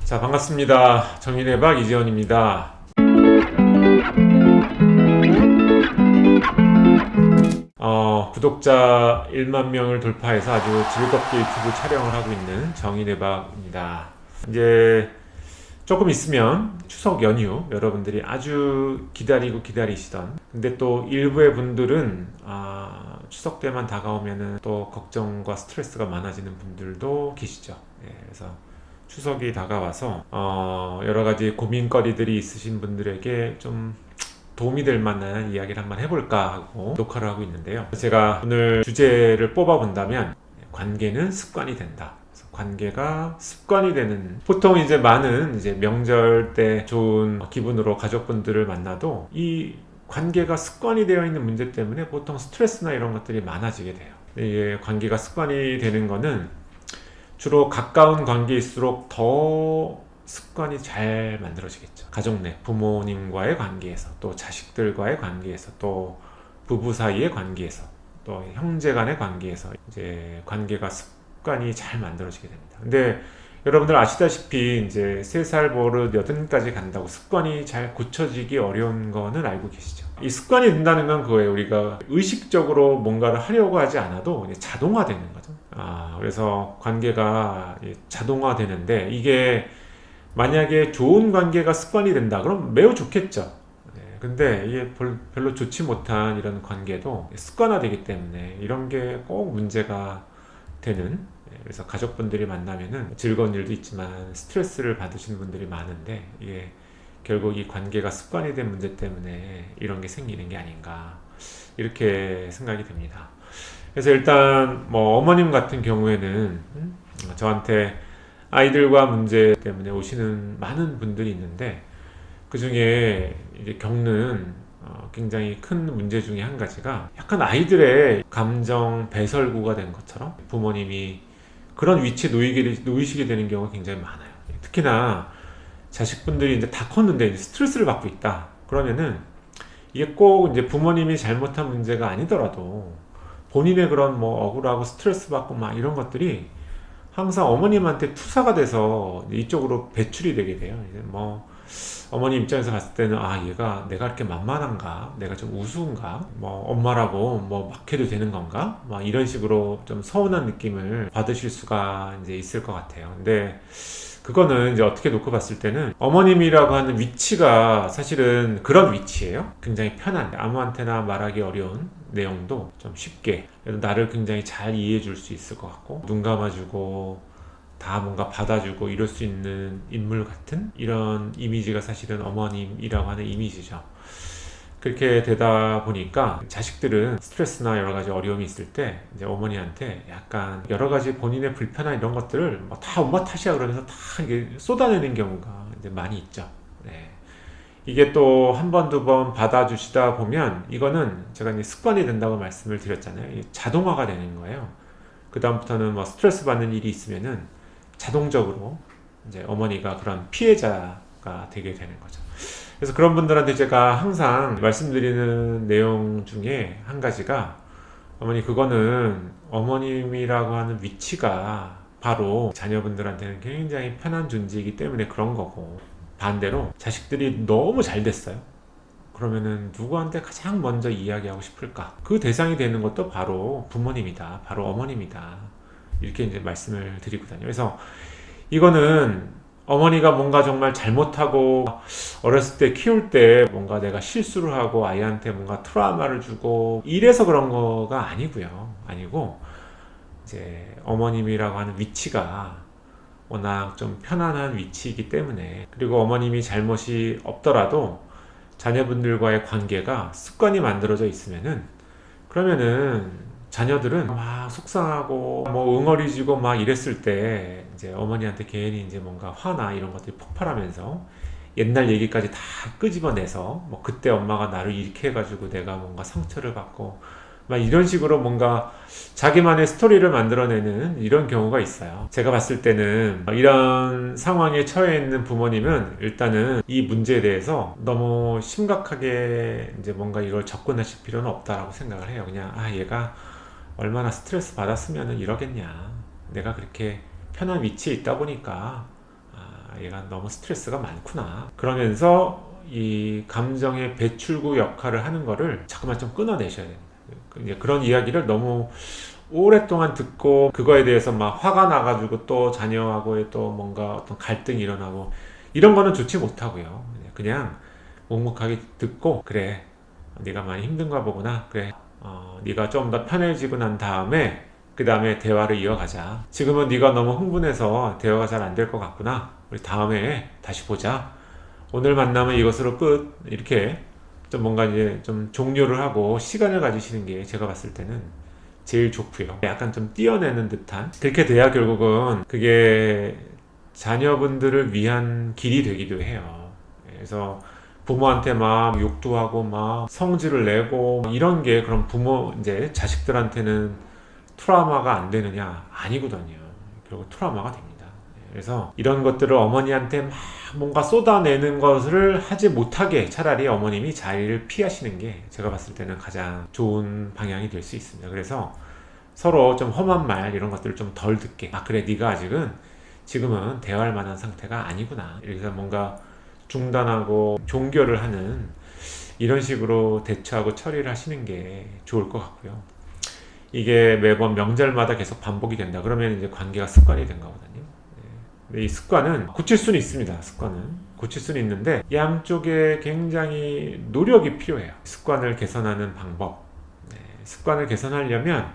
자, 반갑습니다. 정인의 박 이재원입니다. 구독자 1만 명을 돌파해서 아주 즐겁게 유튜브 촬영을 하고 있는 정인의 박입니다. 이제 조금 있으면 추석 연휴 여러분들이 아주 기다리시던, 근데 또 일부의 분들은 추석 때만 다가오면은 또 걱정과 스트레스가 많아지는 분들도 계시죠. 그래서 추석이 다가와서 여러 가지 고민거리들이 있으신 분들에게 좀 도움이 될 만한 이야기를 한번 해볼까 하고 녹화를 하고 있는데요. 제가 오늘 주제를 뽑아본다면 관계는 습관이 된다. 그래서 관계가 습관이 되는, 보통 이제 많은 이제 명절 때 좋은 기분으로 가족분들을 만나도 이 관계가 습관이 되어 있는 문제 때문에 보통 스트레스나 이런 것들이 많아지게 돼요. 이게 관계가 습관이 되는 거는 주로 가까운 관계일수록 더 습관이 잘 만들어지겠죠. 가족 내 부모님과의 관계에서, 또 자식들과의 관계에서, 또 부부 사이의 관계에서, 또 형제 간의 관계에서 이제 관계가 습관이 잘 만들어지게 됩니다. 근데 여러분들 아시다시피 이제 3살 버릇 8까지 간다고 습관이 잘 굳혀지기 어려운 거는 알고 계시죠? 이 습관이 된다는 건 그거예요. 우리가 의식적으로 뭔가를 하려고 하지 않아도 자동화되는 거죠. 그래서 관계가 자동화되는데, 이게 만약에 좋은 관계가 습관이 된다 그럼 매우 좋겠죠. 근데 이게 별로 좋지 못한 이런 관계도 습관화되기 때문에 이런 게 꼭 문제가 되는, 그래서 가족분들이 만나면은 즐거운 일도 있지만 스트레스를 받으시는 분들이 많은데, 이게 결국 이 관계가 습관이 된 문제 때문에 이런 게 생기는 게 아닌가, 이렇게 생각이 됩니다. 그래서 일단 어머님 같은 경우에는 저한테 아이들과 문제 때문에 오시는 많은 분들이 있는데, 그 중에 이제 겪는 굉장히 큰 문제 중에 한 가지가, 약간 아이들의 감정 배설구가 된 것처럼 부모님이 그런 위치에 놓이시게 되는 경우가 굉장히 많아요. 특히나 자식분들이 이제 다 컸는데 이제 스트레스를 받고 있다. 그러면은 이게 꼭 이제 부모님이 잘못한 문제가 아니더라도 본인의 그런 억울하고 스트레스 받고 막 이런 것들이 항상 어머님한테 투사가 돼서 이쪽으로 배출이 되게 돼요. 이제 어머니 입장에서 봤을 때는 얘가 내가 이렇게 만만한가, 내가 좀 우스운가, 엄마라고 막 해도 되는 건가, 이런 식으로 좀 서운한 느낌을 받으실 수가 이제 있을 것 같아요. 근데 그거는 이제 어떻게 놓고 봤을 때는 어머님이라고 하는 위치가 사실은 그런 위치예요. 굉장히 편한, 아무한테나 말하기 어려운 내용도 좀 쉽게, 나를 굉장히 잘 이해해 줄 수 있을 것 같고, 눈 감아주고 다 뭔가 받아주고 이럴 수 있는 인물 같은 이런 이미지가 사실은 어머님이라고 하는 이미지죠. 그렇게 되다 보니까 자식들은 스트레스나 여러 가지 어려움이 있을 때 이제 어머니한테 약간 여러 가지 본인의 불편한 이런 것들을 다 엄마 탓이야 그러면서 다 이게 쏟아내는 경우가 이제 많이 있죠. 네. 이게 또 한 번, 두 번 받아주시다 보면 이거는 제가 이제 습관이 된다고 말씀을 드렸잖아요. 자동화가 되는 거예요. 그다음부터는 스트레스 받는 일이 있으면은 자동적으로 이제 어머니가 그런 피해자가 되게 되는 거죠. 그래서 그런 분들한테 제가 항상 말씀드리는 내용 중에 한 가지가, 어머니, 그거는 어머님이라고 하는 위치가 바로 자녀분들한테는 굉장히 편한 존재이기 때문에 그런 거고, 반대로 자식들이 너무 잘 됐어요. 그러면은 누구한테 가장 먼저 이야기하고 싶을까? 그 대상이 되는 것도 바로 부모님이다, 바로 어머님이다, 이렇게 이제 말씀을 드리거든요. 그래서 이거는 어머니가 뭔가 정말 잘못하고 어렸을 때 키울 때 뭔가 내가 실수를 하고 아이한테 뭔가 트라우마를 주고 이래서 그런 거가 아니고 이제 어머님이라고 하는 위치가 워낙 좀 편안한 위치이기 때문에, 그리고 어머님이 잘못이 없더라도 자녀분들과의 관계가 습관이 만들어져 있으면은, 그러면은 자녀들은 막 속상하고 응어리지고 막 이랬을 때 이제 어머니한테 괜히 이제 뭔가 화나 이런 것들이 폭발하면서 옛날 얘기까지 다 끄집어내서 그때 엄마가 나를 이렇게 해가지고 내가 뭔가 상처를 받고 막 이런 식으로 뭔가 자기만의 스토리를 만들어내는 이런 경우가 있어요. 제가 봤을 때는 이런 상황에 처해 있는 부모님은 일단은 이 문제에 대해서 너무 심각하게 이제 뭔가 이걸 접근하실 필요는 없다라고 생각을 해요. 그냥 얘가 얼마나 스트레스 받았으면 이러겠냐, 내가 그렇게 편한 위치에 있다 보니까 얘가 너무 스트레스가 많구나. 그러면서 이 감정의 배출구 역할을 하는 거를 자꾸만 좀 끊어내셔야 됩니다. 이제 그런 이야기를 너무 오랫동안 듣고 그거에 대해서 막 화가 나가지고 또 자녀하고의 또 뭔가 어떤 갈등이 일어나고 이런 거는 좋지 못하고요. 그냥 묵묵하게 듣고, 그래, 네가 많이 힘든가 보구나. 그래, 네가 좀 더 편해지고 난 다음에 그 다음에 대화를 이어가자. 지금은 네가 너무 흥분해서 대화가 잘 안 될 것 같구나. 우리 다음에 다시 보자. 오늘 만남은 이것으로 끝. 이렇게 좀 뭔가 이제 좀 종료를 하고 시간을 가지시는 게 제가 봤을 때는 제일 좋고요. 약간 좀 띄어내는 듯한, 그렇게 돼야 결국은 그게 자녀분들을 위한 길이 되기도 해요. 그래서 부모한테 막 욕도 하고 막 성질을 내고 이런 게 그럼 부모 이제 자식들한테는 트라우마가 안 되느냐? 아니거든요. 결국 트라우마가 됩니다. 그래서 이런 것들을 어머니한테 막 뭔가 쏟아내는 것을 하지 못하게 차라리 어머님이 자리를 피하시는 게 제가 봤을 때는 가장 좋은 방향이 될 수 있습니다. 그래서 서로 좀 험한 말 이런 것들을 좀 덜 듣게, 아 그래 네가 아직은 지금은 대화할 만한 상태가 아니구나, 이렇게 해서 뭔가 중단하고 종결을 하는 이런 식으로 대처하고 처리를 하시는 게 좋을 것 같고요. 이게 매번 명절마다 계속 반복이 된다 그러면 이제 관계가 습관이 된 거거든요. 이 습관은 고칠 수는 있습니다. 습관은 고칠 수는 있는데 양쪽에 굉장히 노력이 필요해요. 습관을 개선하는 방법. 습관을 개선하려면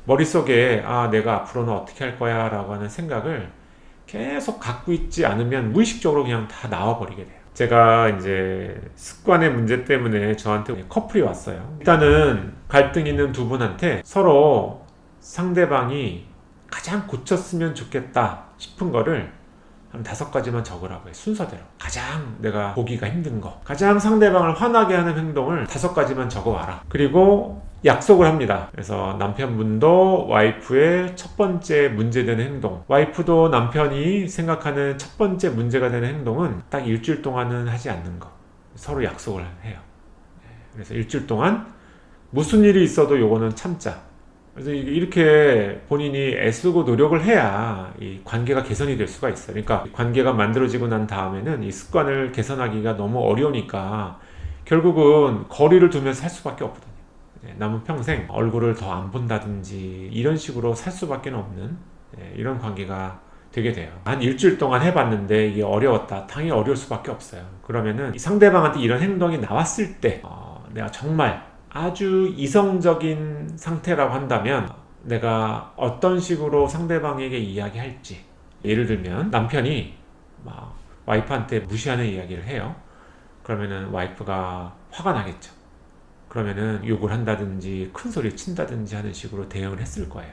머릿속에 내가 앞으로는 어떻게 할 거야 라고 하는 생각을 계속 갖고 있지 않으면 무의식적으로 그냥 다 나와버리게 돼요. 제가 이제 습관의 문제 때문에 저한테 커플이 왔어요. 일단은 갈등 있는 두 분한테 서로 상대방이 가장 고쳤으면 좋겠다 싶은 거를 한 5가지만 적으라고 해요. 순서대로 가장 내가 보기가 힘든 거, 가장 상대방을 화나게 하는 행동을 5가지만 적어와라. 그리고 약속을 합니다. 그래서 남편분도 와이프의 첫 번째 문제되는 행동, 와이프도 남편이 생각하는 첫 번째 문제가 되는 행동은 딱 일주일 동안은 하지 않는 거 서로 약속을 해요. 그래서 일주일 동안 무슨 일이 있어도 요거는 참자. 그래서 이렇게 본인이 애쓰고 노력을 해야 이 관계가 개선이 될 수가 있어요. 그러니까 관계가 만들어지고 난 다음에는 이 습관을 개선하기가 너무 어려우니까 결국은 거리를 두면서 살 수밖에 없거든요. 남은 평생 얼굴을 더 안 본다든지 이런 식으로 살 수밖에 없는 이런 관계가 되게 돼요. 한 일주일 동안 해봤는데 이게 어려웠다. 당연히 어려울 수밖에 없어요. 그러면은 상대방한테 이런 행동이 나왔을 때 내가 정말 아주 이성적인 상태라고 한다면 내가 어떤 식으로 상대방에게 이야기할지, 예를 들면 남편이 막 와이프한테 무시하는 이야기를 해요. 그러면은 와이프가 화가 나겠죠. 그러면은 욕을 한다든지 큰 소리 친다든지 하는 식으로 대응을 했을 거예요.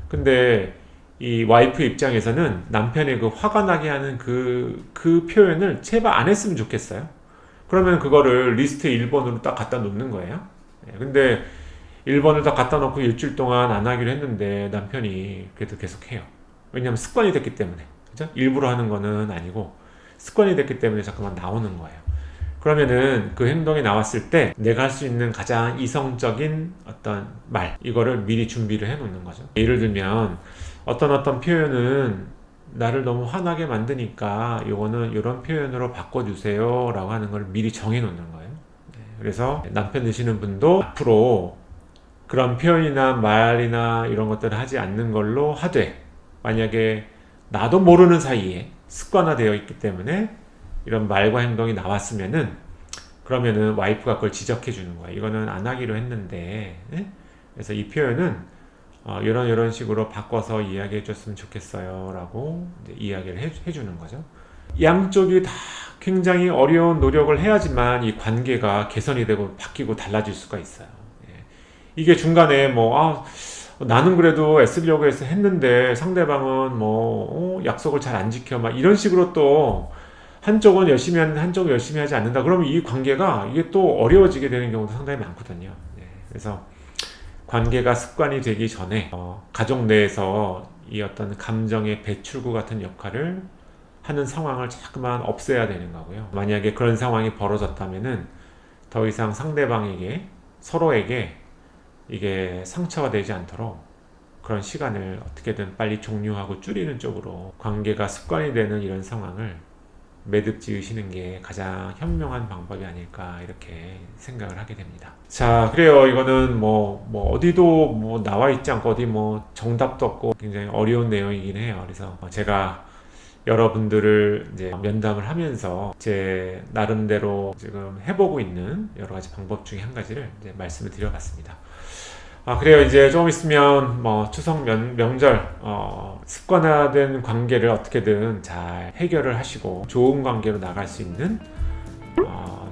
근데 이 와이프 입장에서는 남편의 그 화가 나게 하는 그 표현을 제발 안 했으면 좋겠어요. 그러면 그거를 리스트 1번으로 딱 갖다 놓는 거예요. 근데 1번을 다 갖다 놓고 일주일 동안 안 하기로 했는데 남편이 그래도 계속 해요. 왜냐하면 습관이 됐기 때문에. 그죠? 일부러 하는 거는 아니고 습관이 됐기 때문에 자꾸만 나오는 거예요. 그러면은 그 행동이 나왔을 때 내가 할 수 있는 가장 이성적인 어떤 말, 이거를 미리 준비를 해 놓는 거죠. 예를 들면 어떤 표현은 나를 너무 화나게 만드니까 요거는 이런 표현으로 바꿔주세요 라고 하는 걸 미리 정해 놓는 거예요. 그래서 남편 되시는 분도 앞으로 그런 표현이나 말이나 이런 것들을 하지 않는 걸로 하되, 만약에 나도 모르는 사이에 습관화되어 있기 때문에 이런 말과 행동이 나왔으면은 그러면은 와이프가 그걸 지적해 주는 거야. 이거는 안 하기로 했는데, 그래서 이 표현은 이런 식으로 바꿔서 이야기해 줬으면 좋겠어요 라고 이제 이야기를 해 주는 거죠. 양쪽이 다 굉장히 어려운 노력을 해야지만 이 관계가 개선이 되고 바뀌고 달라질 수가 있어요. 이게 중간에 나는 그래도 애쓰려고 해서 했는데 상대방은 약속을 잘 안 지켜 막 이런 식으로 또 한쪽은 열심히 하는데 한쪽은 열심히 하지 않는다. 그러면 이 관계가 이게 또 어려워지게 되는 경우도 상당히 많거든요. 그래서 관계가 습관이 되기 전에 가족 내에서 이 어떤 감정의 배출구 같은 역할을 하는 상황을 자꾸만 없애야 되는 거고요. 만약에 그런 상황이 벌어졌다면은 더 이상 상대방에게, 서로에게 이게 상처가 되지 않도록 그런 시간을 어떻게든 빨리 종료하고 줄이는 쪽으로 관계가 습관이 되는 이런 상황을 매듭 지으시는 게 가장 현명한 방법이 아닐까 이렇게 생각을 하게 됩니다. 자, 그래요. 이거는 어디도 나와 있지 않고 어디 정답도 없고 굉장히 어려운 내용이긴 해요. 그래서 제가 여러분들을 이제 면담을 하면서 제 나름대로 지금 해보고 있는 여러 가지 방법 중에 한 가지를 이제 말씀을 드려봤습니다. 그래요. 이제 조금 있으면 추석 명절 습관화된 관계를 어떻게든 잘 해결을 하시고 좋은 관계로 나갈 수 있는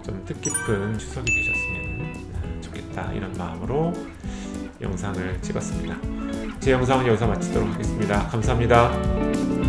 좀 뜻깊은 추석이 되셨으면 좋겠다 이런 마음으로 영상을 찍었습니다. 제 영상은 여기서 마치도록 하겠습니다. 감사합니다.